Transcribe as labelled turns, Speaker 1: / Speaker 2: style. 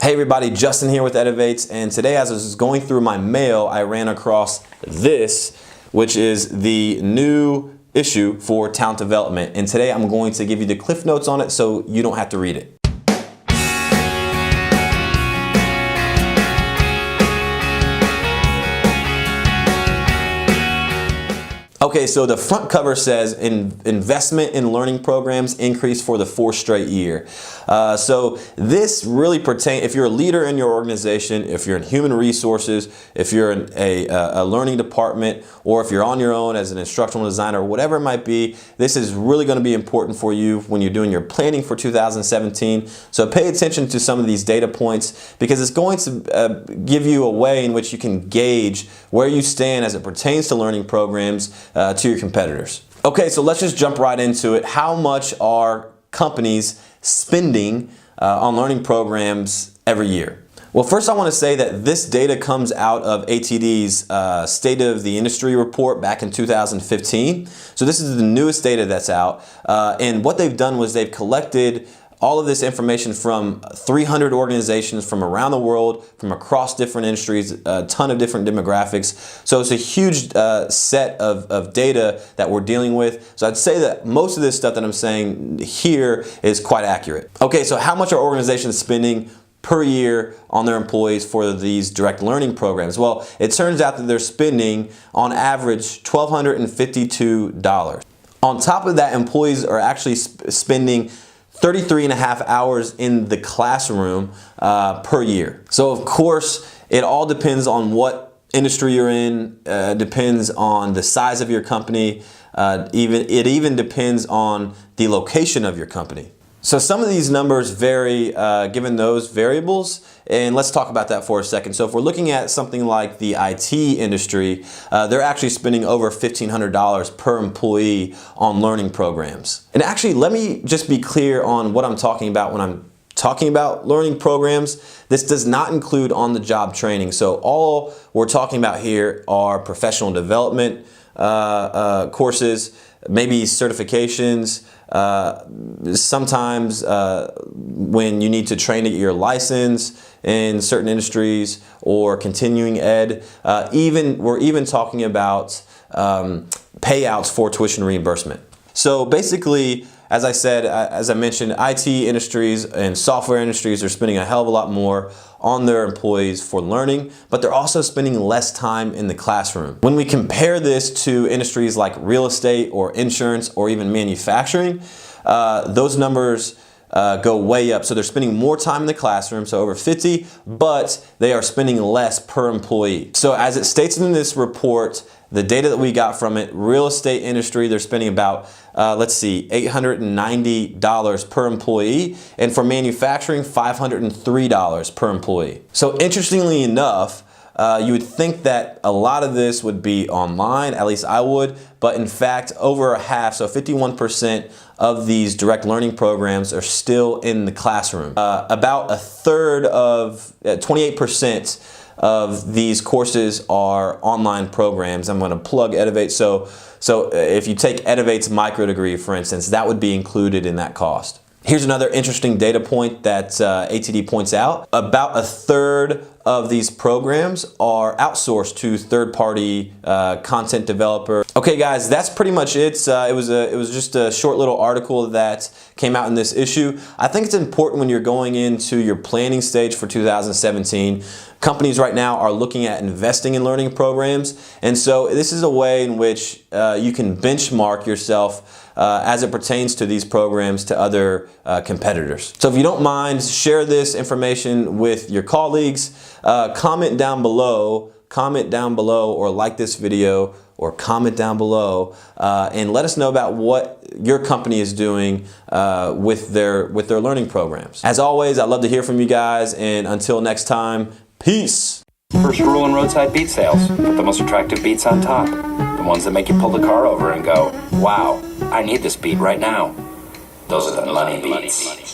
Speaker 1: Hey everybody, Justin here with Edivates, and today as I was going through my mail, I ran across this, which is the new issue for talent development. And today I'm going to give you the cliff notes on it so you don't have to read it. Okay, so the front cover says investment in learning programs increased for the 4th straight year. So this really pertains, if you're a leader in your organization, if you're in human resources, if you're in a learning department, or if you're on your own as an instructional designer, whatever it might be, this is really going to be important for you when you're doing your planning for 2017. So pay attention to some of these data points because it's going to give you a way in which you can gauge where you stand as it pertains to learning programs to your competitors. Okay, so let's just jump right into it. How much are companies spending on learning programs every year? Well, first I want to say that this data comes out of ATD's State of the Industry report back in 2015. So this is the newest data that's out. And what they've done was they've collected all of this information from 300 organizations from around the world, from across different industries, a ton of different demographics. So it's a huge set of data that we're dealing with. So I'd say that most of this stuff that I'm saying here is quite accurate. Okay, so how much are organizations spending per year on their employees for these direct learning programs? Well, it turns out that they're spending on average $1,252. On top of that, employees are actually spending 33.5 hours in the classroom per year. So of course, it all depends on what industry you're in, depends on the size of your company, it even depends on the location of your company. So some of these numbers vary given those variables, and let's talk about that for a second. So if we're looking at something like the IT industry, they're actually spending over $1,500 per employee on learning programs. And actually, let me just be clear on what I'm talking about when I'm talking about learning programs. This does not include on-the-job training. So all we're talking about here are professional development courses, maybe certifications, sometimes when you need to train to get your license in certain industries or continuing ed. We're even talking about payouts for tuition reimbursement. So basically, as I said, as I mentioned, IT industries and software industries are spending a hell of a lot more on their employees for learning, but they're also spending less time in the classroom. When we compare this to industries like real estate or insurance or even manufacturing, those numbers go way up. So they're spending more time in the classroom, so over 50, but they are spending less per employee. So as it states in this report, the data that we got from it, real estate industry, they're spending about, let's see, $890 per employee. And for manufacturing, $503 per employee. So interestingly enough, you would think that a lot of this would be online, at least I would, but in fact, over a half, so 51% of these direct learning programs are still in the classroom. About a third of, 28% of these courses are online programs. I'm going to plug Edivate. So if you take Edivate's micro degree, for instance, that would be included in that cost. Here's another interesting data point that ATD points out. About a third of these programs are outsourced to third-party content developer. Okay guys, that's pretty much it. It was just a short little article that came out in this issue. I think it's important when you're going into your planning stage for 2017. Companies right now are looking at investing in learning programs, and so this is a way in which you can benchmark yourself as it pertains to these programs to other competitors. So if you don't mind, share this information with your colleagues. Comment down below, or like this video, or comment down below, and let us know about what your company is doing with their learning programs. As always, I'd love to hear from you guys, and until next time, peace.
Speaker 2: First rule in roadside beat sales: put the most attractive beats on top. The ones that make you pull the car over and go, wow, I need this beat right now. Those are the money beats.